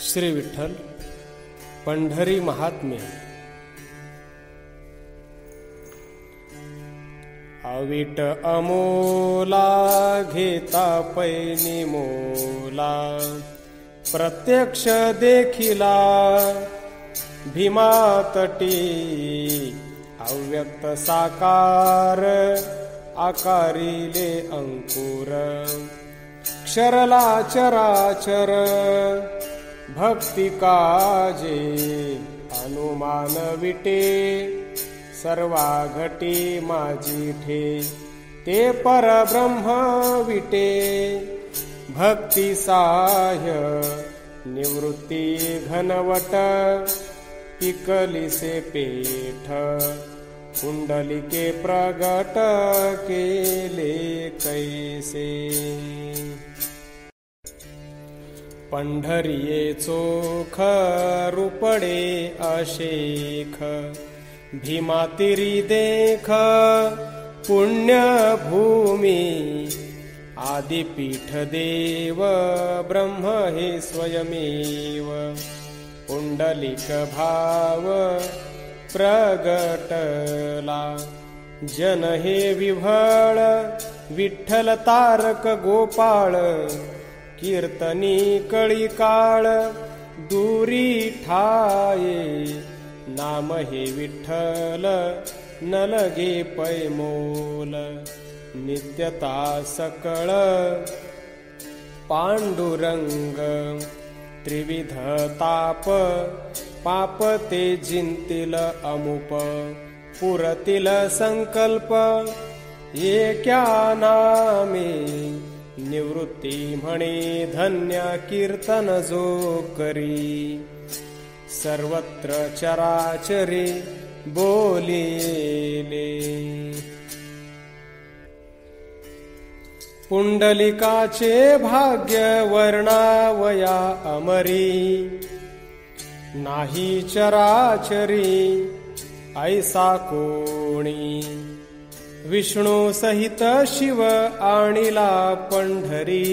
श्री विठ्ठल पंढरी महात्म्य। अविट अमोला घेता पैनी मोला, प्रत्यक्ष देखिला भीमा तटी। अव्यक्त साकार आकारिले अंकुर, क्षरला चराचर भक्ती काजे। अनुमान विटे सर्वा घटी माझी ठे, ते परब्रह्म विटे भक्ती साह्य। निवृत्ती घनवट पिकलिसे पेठ, कुंडलिके प्रगट केले कैसे। पंढरिये चोख रूपडे अशेख, भीमातिरी देख पुण्यभूमी। आदिपीठ देव ब्रह्म हे स्वयमेव, पुंडलिक भाव प्रगटला। जन हे विभळ विठ्ठल तारक गोपाळ, कीर्तनी कळी काळ दूरी ठाये। नाम हे विठ्ठल न लगे पैमोल, नित्यता सकळ पांडुरंग। त्रिविध ताप पाप ते जिंतील अमुप, पुरतील संकल्प एक्या नामे। निवृत्ती म्हणे धन्य कीर्तन जो करी, सर्वत्र चराचरी बोलिले। पुंडलिकाचे भाग्य वर्णावया अमरी, नाही चराचरी ऐसा कोणी। विष्णू सहित शिव आणिला पंढरी,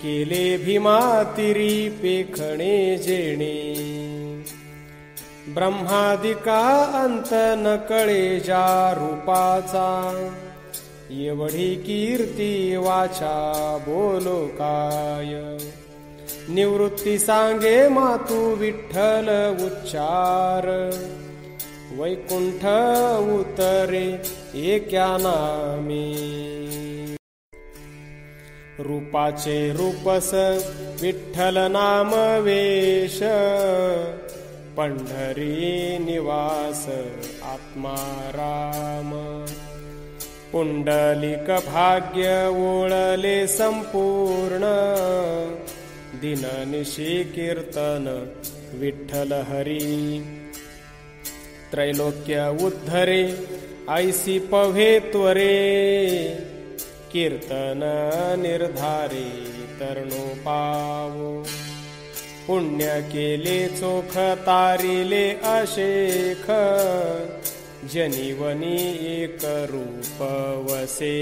केले भीमातिरी पेखणे जेणे। ब्रह्मादिका अंत न कळे ज्या रूपाचा, एवढी कीर्ती वाचा बोलो काय। निवृत्ती सांगे मातू विठ्ठल उच्चार, वैकुंठ उतरे एक्या नामे। रूपाचे रूपस विठ्ठल नाम वेश, पंढरी निवास आत्मा राम। पुंडलिक भाग्य ओळले संपूर्ण, दिननिशी कीर्तन विठ्ठल हरी। त्रैलोक्य उद्धरे ऐसी पवे त्वरे, कीर्तन निर्धारे तरणो पावो। पुण्य केले चोख तारिले अशेख, जनिवनी एक रूप वसे।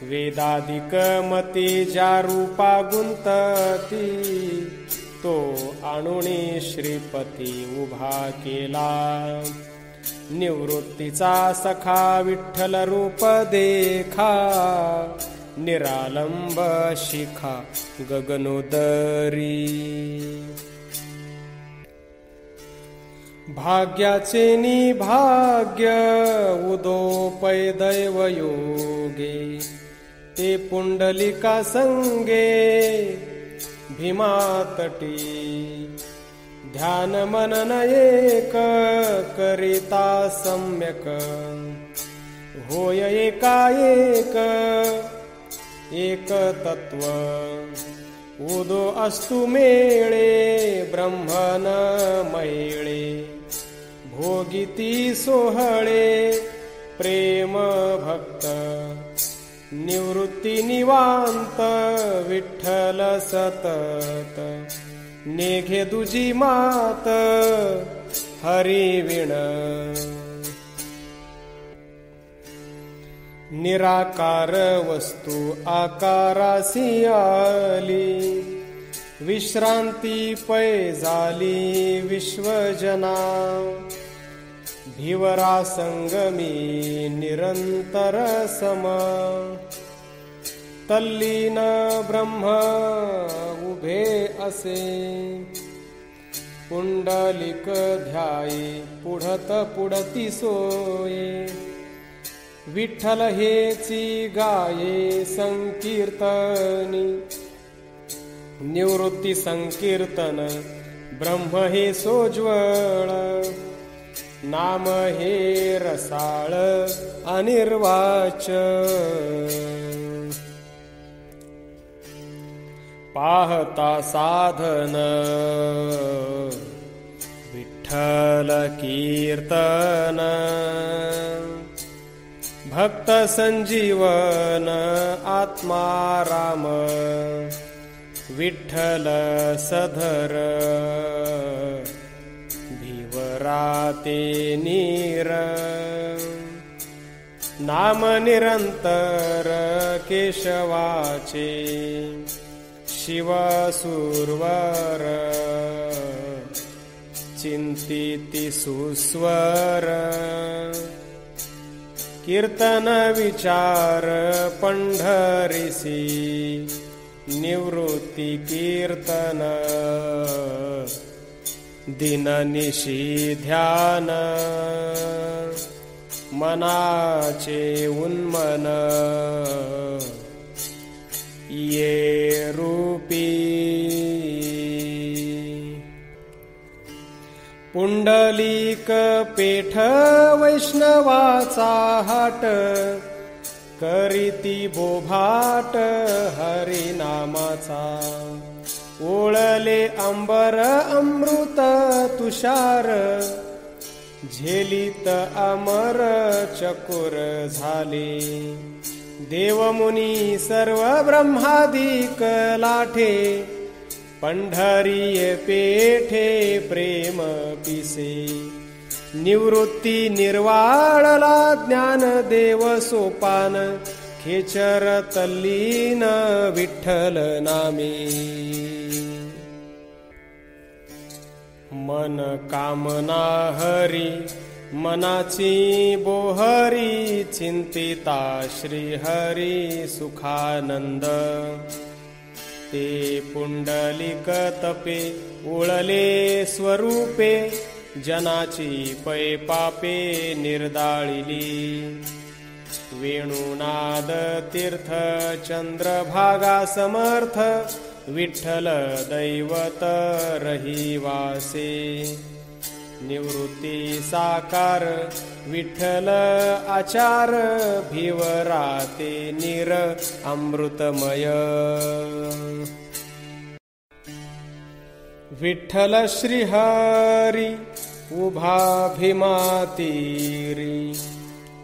वेदादिक मती ज्या रूपा गुंतती, तो आणुनी श्रीपती उभा केला। निवृत्तीचा सखा विठ्ठल रूप देखा, निरालंब शिखा गगनोदरी। भाग्याचे निभाग्य उदोपय दैव योगे, ते पुंडलिका संगे भीमा तटी। ध्यान मनन एक करिता सम्यक, होय एकाएक एक तत्व। उदो अस्तु मेळे ब्रह्मन मैळे, भोगिती सोहळे प्रेम भक्त। निवृत्ती निवांत विठ्ठल सतत, नेघे दुजी मात हरी विण। निराकार वस्तू आकारासी आली, विश्रांती पै झाली विश्वजना, भिवरा संगमी निरंतर सम, तल्लीन ब्रह्म उभे असे, पुंडलिक ध्याये पुढत पुढती सोये, विठ्ठल हेची गाये संकीर्तनी, निवृत्ती संकीर्तन ब्रह्म हे सोज्वळ, नाम हे रसाळ अनिर्वाच, पाहता साधन विठ्ठल कीर्तन, भक्त संजीवन आत्माराम, विठ्ठल सधर भिवराते नीर, नाम निरंतर केशवाचे, शिवसुरवर चिंतिती सुस्वर, कीर्तन विचार पंढरीसी, निवृत्ती कीर्तन दिननिशी ध्यान, मनाचे उन्मन ये रूपी, पुंडलिक पेठ वैष्णवाचा हाट, करीती बोभाट हरिनामाचा, ओळले अंबर अमृत तुषार, झेलीत अमर चकोर झाले, देवमुनी सर्व ब्रह्मादिक लाठे, पंढरीये पेठे प्रेम पिसे, निवृत्ती निर्वाळला ज्ञान देव सोपान, खेचर तल्लीन विठ्ठल नामे, मन कामना हरी मनाची बोहरी, चिंतिता श्री हरी सुखानंद, ते पुंडलिक तपे उळले स्वरूपे, जनाची पै पापे निर्दाळिली, वेणुनाद तीर्थ चंद्रभागा समर्थ, विठ्ठल दैवत रहिवासे, निवृत्ती साकार विठ्ठल आचार, भिवराते निर अमृतमय, विठ्ठल श्रीहरी उभा भीमातीरी,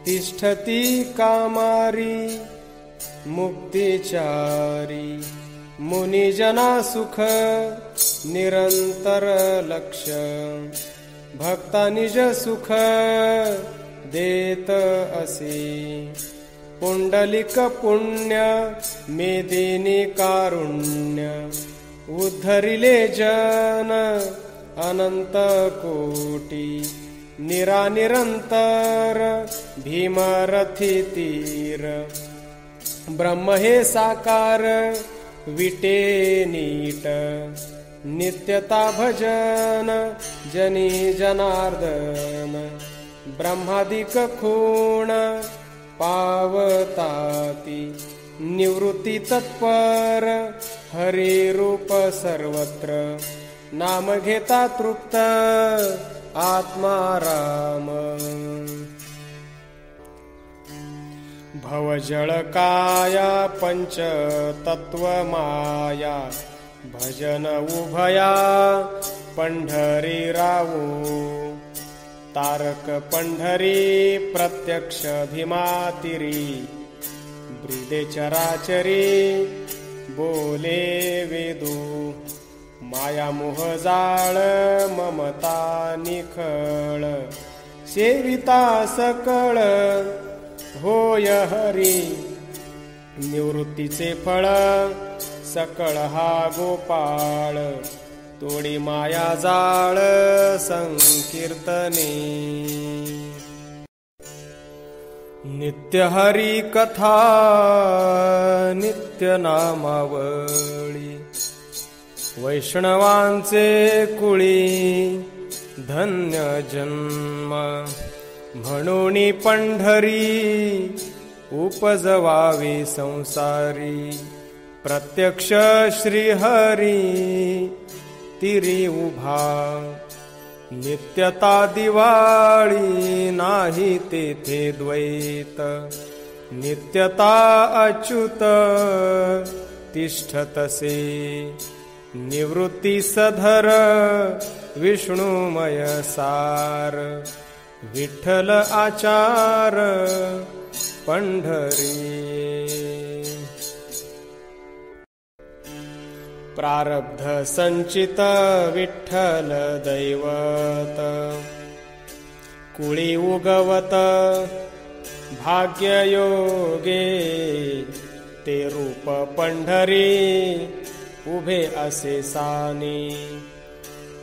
तिष्ठती कामारी मुक्तिचारी, मुनिजना सुख निरंतर लक्ष, भक्ता निज सुख देत असे, पुंडलिक पुण्य मेदिनी कारुण्य, उद्धरिले जन अनंत कोटी, निरानिरंतर भीमरथी तीर, ब्रह्म हे साकार विटे नीट, नित्यता भजन जनी जनार्दन, ब्रह्मादिक खूण पावताती, निवृत्ती तत्पर हरी रूप सर्वत्र, नाम घेता तृप्त आत्माराम, भवजळ काया पंच तत्व माया, भजन उभया पंढरी रावो, तारक पंढरी प्रत्यक्ष भीमातिरी, ब्रीदे चराचरी बोले वेदू, माया मोह जाळ ममता निखळ, सेविता सकळ होय हरी, निवृत्तीचे फळ सकळ हा गोपाळ, तोडी माया जाळ संकीर्तने। नित्य हरी कथा नित्य नामावळी, वैष्णवांचे कुळी धन्य जन्म। म्हणून पंढरी उपजवावी संसारी, प्रत्यक्ष श्रीहरी तिरी उभा। नित्यता दिवाळी नाही तेथे द्वैत, नित्यता अच्युत तिष्ठतसे। निवृत्ती सधर विष्णुमय सार, विठ्ठल आचार पंढरी। प्रारब्ध संचित विठ्ठल दैवत, कुळी उगवत भाग्ययोगे। ते रूप पंढरी उभे असे सानी,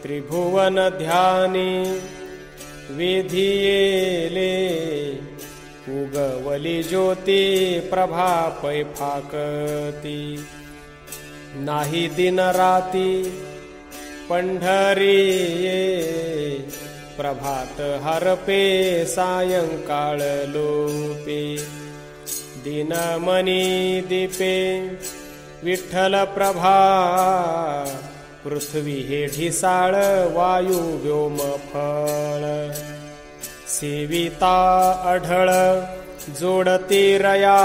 त्रिभुवन ध्यानी विधियेले। उगवली ज्योती प्रभा पै फाकती, नाही दिन राती पंढरी ये। प्रभात हरपे सायंकाळ लोपे, दिनमणी दीपे विठ्ठल प्रभा। पृथ्वी हे ढिसाळ वायू व्योम फळ, सेविता अढळ जोडती रया।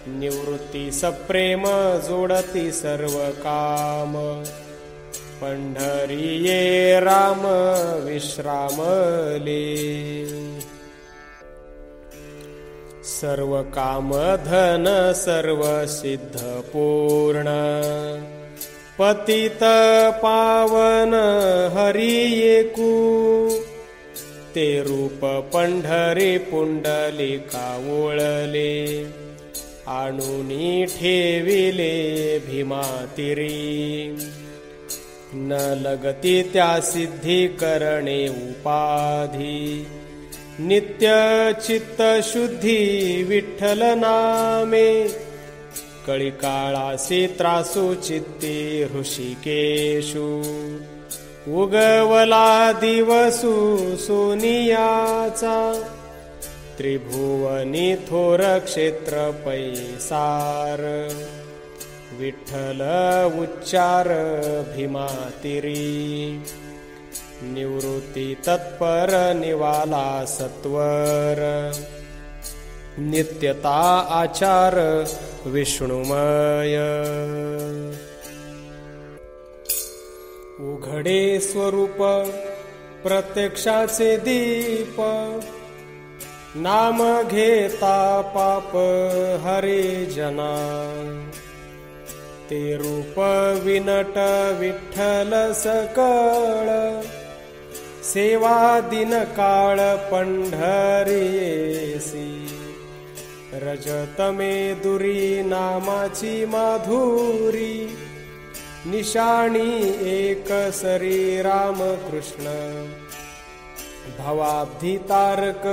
निवृत्ती सप्रेम जोडती सर्व काम, पंढरी ये राम विश्रामले। सर्व काम धन सर्व सिद्ध पूर्ण, पतित पावन हरी एकू। ते रूप पंढरी पुंडलिका ओळले, आणूनी ठेविले भीमातिरी। न लगती त्या सिद्धी करणे उपाधी, नित्य चित्त शुद्धी विठ्ठल नामे। कळिकाळासी त्रासू चित्ती ऋषिकेशू, उगवला दिवसू सोनियाचा। त्रिभुवनी थोर क्षेत्र पैसार, विठ्ठल उच्चार भीमातिरी। निवृत्ती तत्पर निवाला सत्वर, नित्यता आचार विष्णुमय। उघडे स्वरूप प्रत्यक्षाचे दीप, नाम घेता पाप हरे जना। ते रूप विनट विठ्ठल सकळ, सेवा दिन काळ पंढरीसी। रजतमे दुरी नामाची माधुरी, निशाणी एक सरी राम कृष्ण। भवाब्धी तारक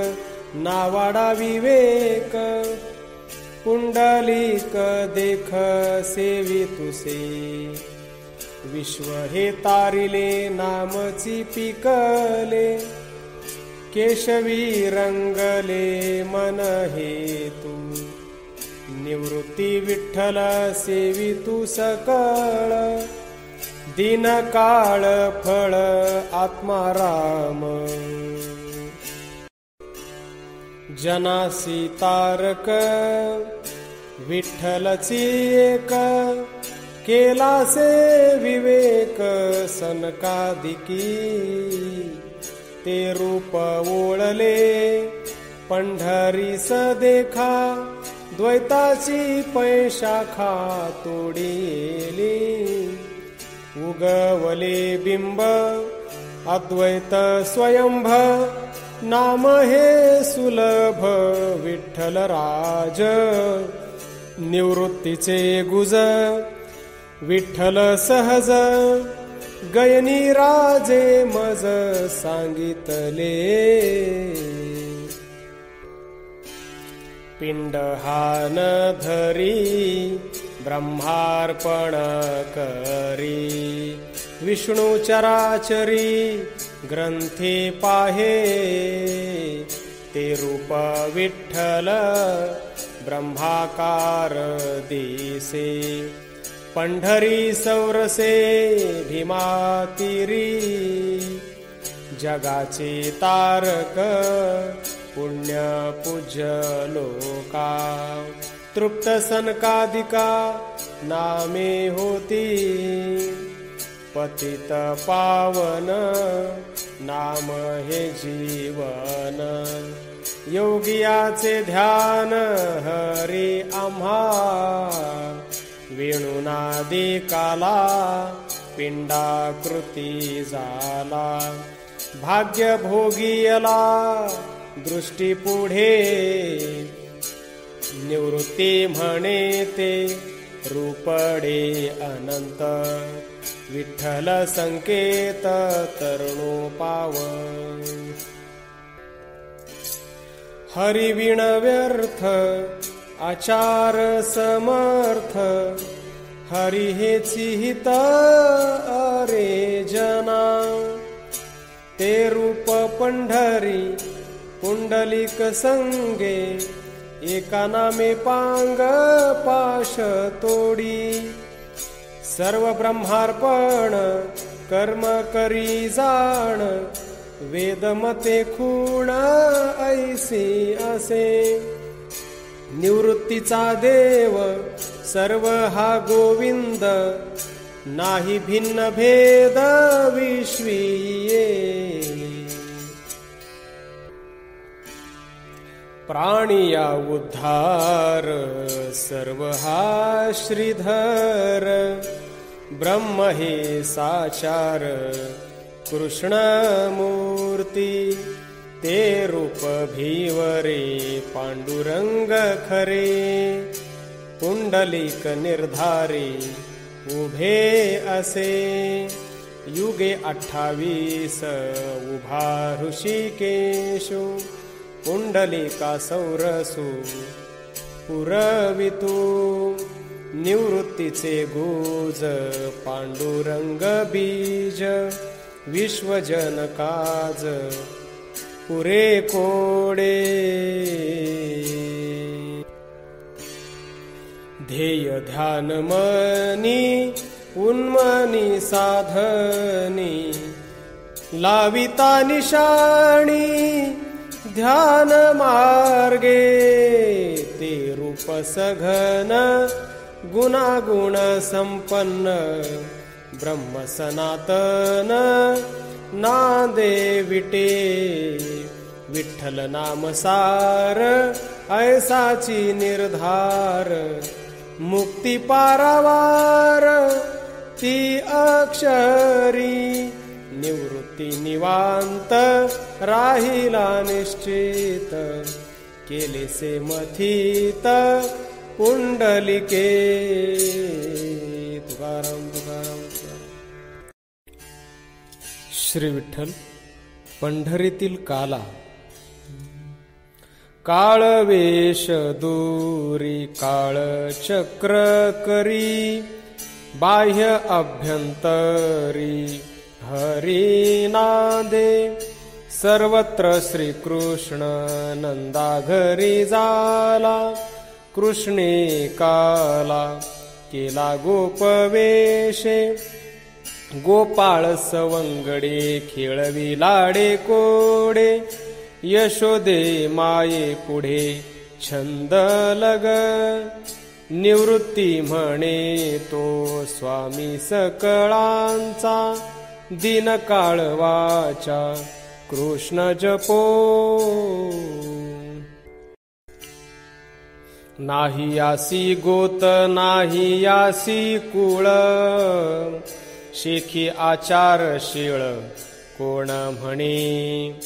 नावाडा विवेक, पुंडलिक देख सेवी तुसे। विश्व हे तारिले नामची पिकले, केशवी रंगले मन हेतू। निवृत्ती विठ्ठल सेवी तू सकळ, दिन काळ फळ आत्माराम। जनासी तारक विठ्ठलची एक, केलासे विवेक सनकादिकी। ते रूप ओळले पंढरीस देखा, द्वैताची पैशाखा तोडीली। उगवले बिंब अद्वैत स्वयंभ, नाम हे सुलभ विठ्ठल राज, निवृत्तीचे गुज विठ्ठल सहज, गयनी राजे मज सांगितले. पिंडहान धरी ब्रह्मार्पण करी, विष्णू चराचरी ग्रंथी पाहे. ते रूप विठ्ठल ब्रह्माकार दिसे, पंढरी सौरसे भीमातीरी. जगाचे तारक पुण्य पूज्य लोका, तृप्त सनकादिका नामे होती. पतित पावन नाम हे जीवन, योगियाचे ध्यान हरी आम्हा. वेणुनादी काला पिंडाकृती झाला, भाग्य भोगियला दृष्टी पुढे. निवृत्ती म्हणे ते रूपडे अनंत, विठ्ठल संकेत तरुणो पावन. हरिविण व्यर्थ आचार समर्थ, हरी हेची हित अरे जना. ते रूप पंढरी पुंडलिक संगे, एका नामे पांग पाश तोडी. सर्व ब्रह्मार्पण कर्म करी जाण, वेदमते खूण ऐसी असे. निवृत्तीचा देव सर्व हा गोविंद, नाही भिन्न भेद विश्वीये. प्राणिया उद्धार सर्व हा श्रीधर, ब्रह्म हे साचार कृष्ण मूर्ती. ते रूप भीवरे पांडुरंग खरे, पुंडलिक निर्धारी उभे असे. युगे 28 उभा ऋषिकेशु, पुंडलिका सौरसु पुरवितू. निवृत्तीचे गुज पांडुरंग बीज, विश्वजन काज पुरे कोडे. ध्येय ध्यान मनी उन्मनी साधनी, लाविता निशाणी ध्यान मार्गे. ते रूप सघन गुणागुण संपन्न, ब्रह्म सनातन नादे विटे. विठ्ठल नाम सार ऐसाची निर्धार, मुक्ती पारावार ती अक्षरी. निवृत्ती निवांत राहिला निश्चित, केलेसे मथित पुंडलिके. तुकाराम तुकाराम. श्री विठ्ठल पंढरीतील काला. काळ वेश दूरी काळ चक्र करी, बाह्य अभ्यंतरी हरी नादे. सर्वत्र श्रीकृष्ण नंदा घरी झाला, कृष्णे काला केला गोपवेशे. गोपाळ सवंगडे खेळवी लाडे कोडे, यशोदे माये पुढे छंद लग. निवृत्ती म्हणे तो स्वामी सकळांचा, दिन काळवाचा कृष्ण जपो. नाही यासी गोत नाही यासी कुळ, शेखी आचारशीळ कोण म्हणे.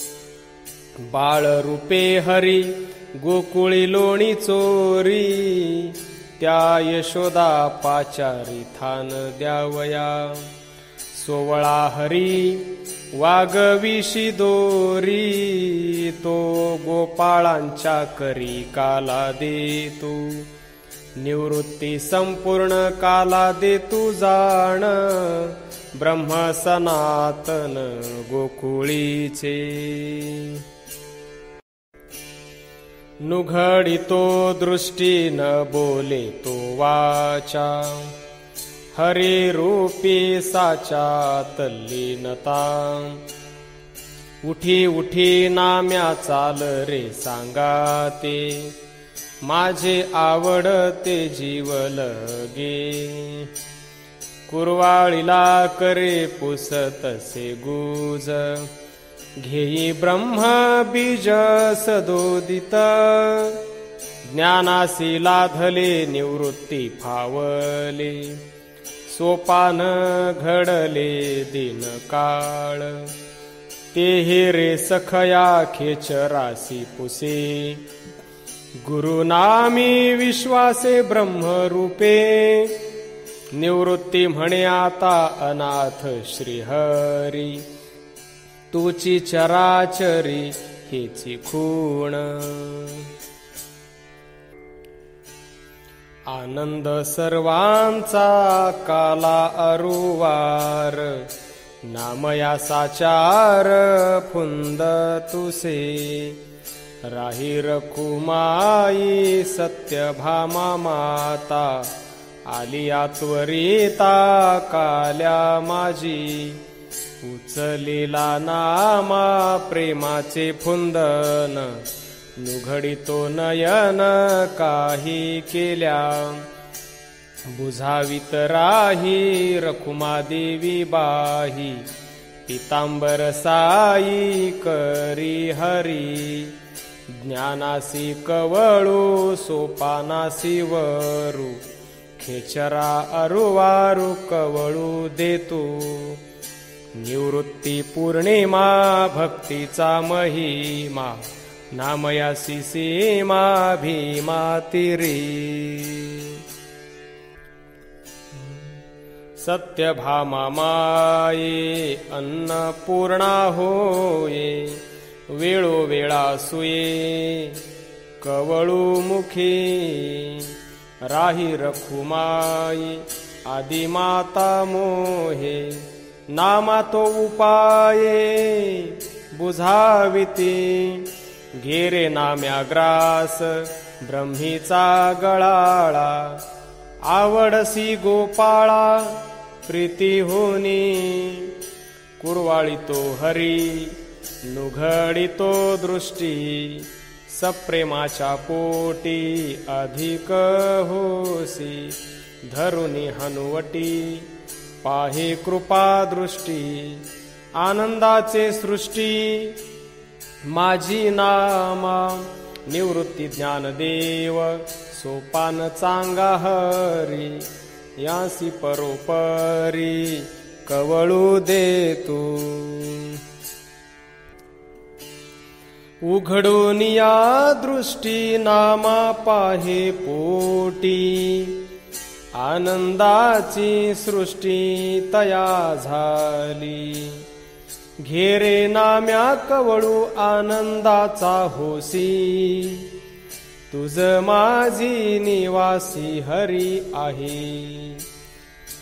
बाळ रूपे हरी गोकुळी लोणी चोरी, त्या यशोदा पाचारी थान द्यावया. सोवळा हरी वागविशी दोरी, तो गोपाळांच्या करी काला देतू. निवृत्ती संपूर्ण काला देतू जाण, ब्रह्म सनातन गोकुळीचे. नुघडितो दृष्टी न बोले तो वाचा, हरी रूपी साचा तल्लीनता. उठी उठी नाम्या चाल रे सांगाते, माझे आवडते जीव लगे. कुरवाळीला करे पुसतसे गुज, घेई ब्रह्म बीज सदोदित. ज्ञानासी लाधले निवृत्ती फावले, सोपान घडले दिन काळ. ते रे सखया खेचरासी पुसे, गुरुनामी विश्वासे ब्रह्मरूपे. निवृत्ती म्हणे आता अनाथ श्रीहरी, तुची चराचरी हेची खूण. आनंद सर्वांचा काला अरुवार, नामया साचार फुंद तुसे. राही रखुमाई सत्यभामा माता, आलिया त्वरिता काल्या माझी. उचलेला नामा प्रेमाचे फुंदन, नुघडितो नयन काही केल्या. बुझावित राही रखुमा देवी बाही, पितांबर साई करी हरी. ज्ञानासी कवळू सोपानासी वरू, खेचरा अरुवारू कवळू देतो. निवृत्ती पौर्णिमा भक्तीचा महिमा, नामयासी सीमा भीमा तिरी. सत्यभामा माये अन्नपूर्णा होये, वेळोवेळा सुये कवळू मुखी. राही रखुमाई आदिमाता मोहे, नामा तो उपाये बुझाविती. घेरे नाम्या ग्रास ब्रह्मीचा गळाळा, आवडसी गोपाळा प्रीती होनी. कुरवाळीतो हरी नुघडितो दृष्टी, सप्रेमाच्या पोटी अधिक होसी. धरुनी हनुवटी पाहे कृपा दृष्टी, आनंदाचे सृष्टी माझी नामा. निवृत्ती ज्ञानदेव सोपान चांगा हरी, यासी परोपरी कवळू देतो. उघडून या दृष्टी नामा पाहे पोटी, आनंदाची सृष्टी तया झाली. घेरे नाम्या कवळू आनंदाचा होसी, तुझ माझी निवासी हरी आहे.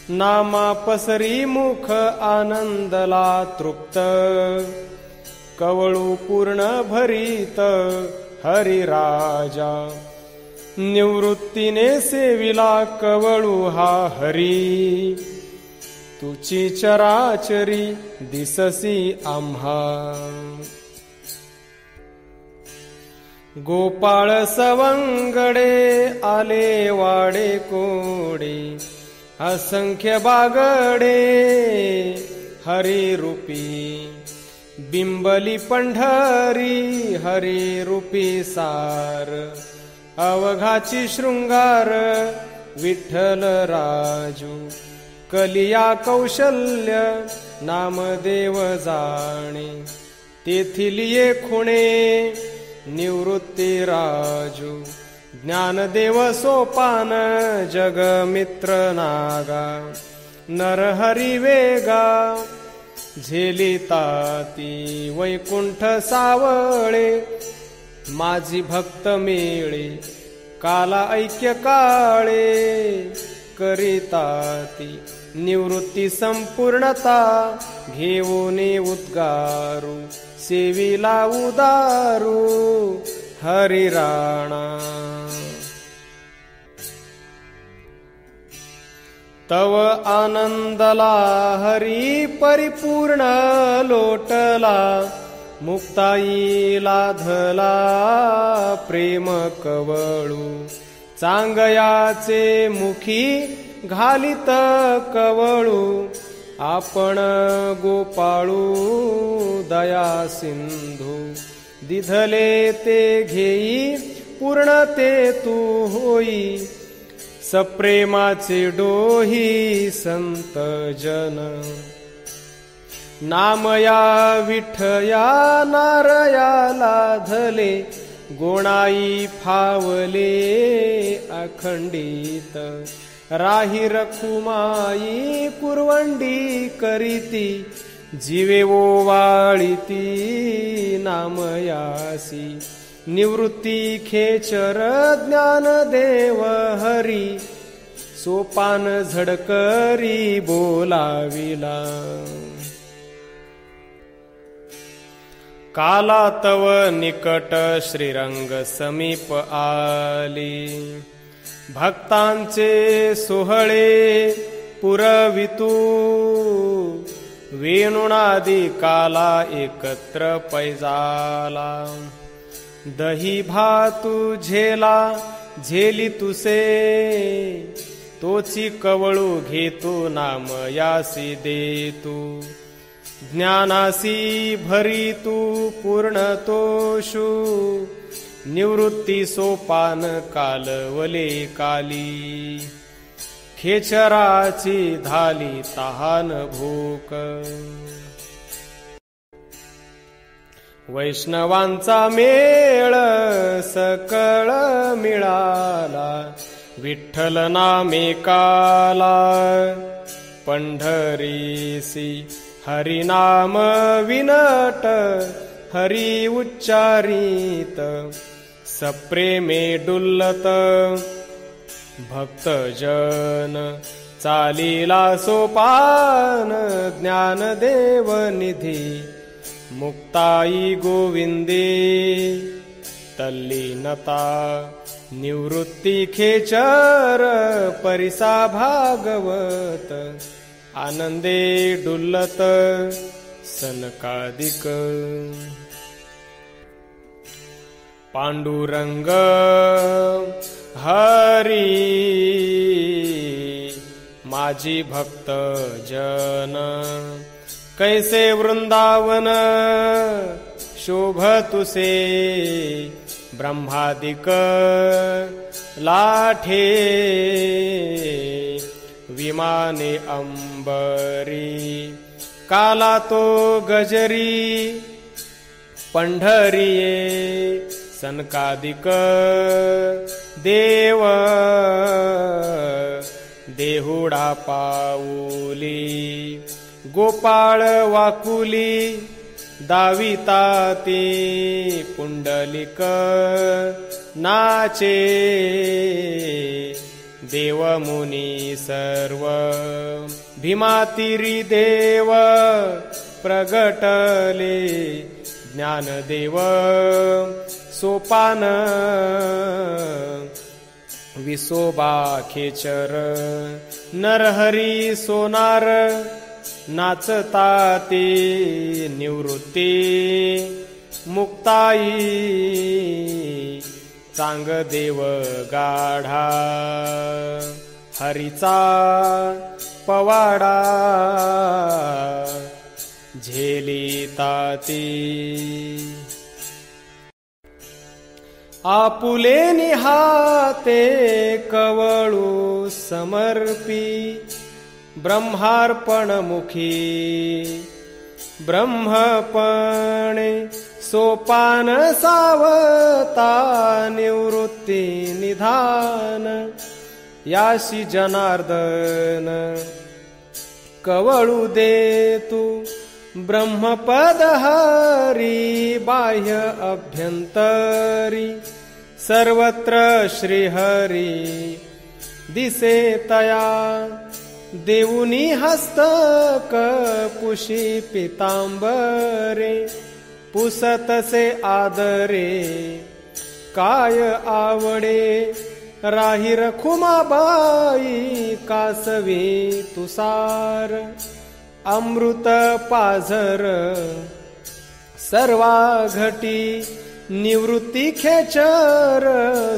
नामा पसरी मुख आनंदला तृप्त, कवळू पूर्ण भरीत हरी राजा. निवृत्तीने सेविला कवळू हा हरी, तुची चराचरी दिससी आम्हा. गोपाळ सवंगडे आले वाडे कोडे, असंख्य बागडे हरी रूपी. बिंबली पंढरी हरी रूपी सार, अवघाची शृंगार विठ्ठल राजू. कलिया कौशल्य नामदेव जाणे, तेथिलिये खुणे निवृत्ती राजू ज्ञानदेव सोपान जगमित्र नागा नरहरी वेगा झेलिताती वैकुंठ सावळे माझी भक्त मेळे काला ऐक्य काळे करिताती निवृत्ती संपूर्णता घेऊन उद्गारू सेविला उदारू हरिराणा तव आनंदला हरी परिपूर्ण लोटला मुक्ताई लाधला प्रेम कवळू चांगयाचे मुखी घालित कवळू आपण गोपाळू दया सिंधू दिधले ते घेई पूर्ण ते तू होई सप्रेमाचे डोही संत जन नामया विठया नारया लाधले गोणाई फावले अखंडित राही रखुमाई कुरवंडी करीती जीवे ओवाळीती नामयासी निवृत्ती खेचर ज्ञानदेव हरी सोपान झडकरी बोलाविला काला तव निकट श्रीरंग समीप आली भक्तांचे सोहळे पुरवितू वेणुनादी काला एकत्र पैजाला दही भातू झेला झेली तुसे तोची कवळू घेतो नाम यासी देतू ज्ञानासी भरी तू पूर्ण तोषू निवृत्ती सोपान कालवले काली खेचराची धाली तहान भूक वैष्णवांचा मेळ सकळ मिळाला विठ्ठल नामे काला पंढरीसी हरिनाम विनट हरी उच्चारित सप्रेमे डुल्लत भक्तजन चालीला सोपान ज्ञानदेव निधी मुक्ताई गोविंदे तल्लीनता निवृत्ती खेचर परिसा भागवत आनंदे डुल्लत सनकादिक पांडुरंग हरी माझी भक्त जन कैसे वृंदावन शोभतुसे ब्रह्मादिक लाठे विमाने अंबरी काला तो गजरी पंढरीये सनकादिक देव देहुडा पाऊली गोपाळ वाकुली दाविता ते पुंडलिक नाचे देव मुनी सर्व भीमातिरी देव प्रगटले ज्ञानदेव सोपान विसोबा खेचर नरहरी सोनार नाचता ते निवृत्ती मुक्ताई चांगदेव गाढा हरीचा पवाडा झेलिताती आपुले निहाते कवळू समर्पी ब्रह्मार्पण मुखी ब्रह्मपणे सोपान सावता निवृत्ती निधान याशी जनार्दन कवळू दे तू ब्रह्मपद हरी बाह्य अभ्यंतरी सर्वत्र श्रीहरी दिसे तया देऊनी हस्तक पुशी पितांबरे पुसतसे आदरे काय आवडे राही रखुमाबाई कासवी तुसार अमृत पाझर सर्वा घटी निवृत्ती खेचर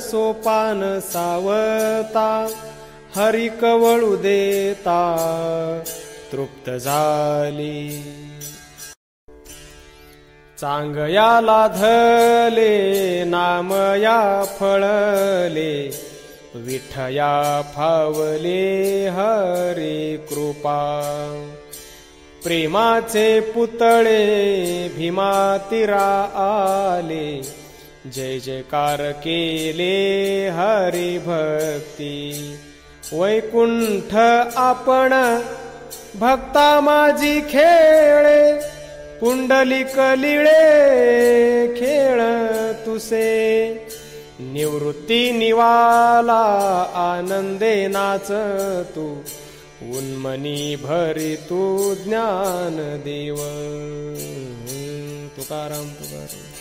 सोपान सावता हरी कवळू देता तृप्त झाली चांगयाला धले नामया फळले विठया फावले हरी कृपा प्रेमाचे पुतळे भीमा तीरा आले जय जयकार केले हरी भक्ती वैकुंठ आपण भक्ता माझी खेळे पुंडलिक लीळे खेळ तुसे निवृत्ती निवाला आनंदे नाच तू उन्मनी भरी तू ज्ञान देव तुकाराम तुकाराम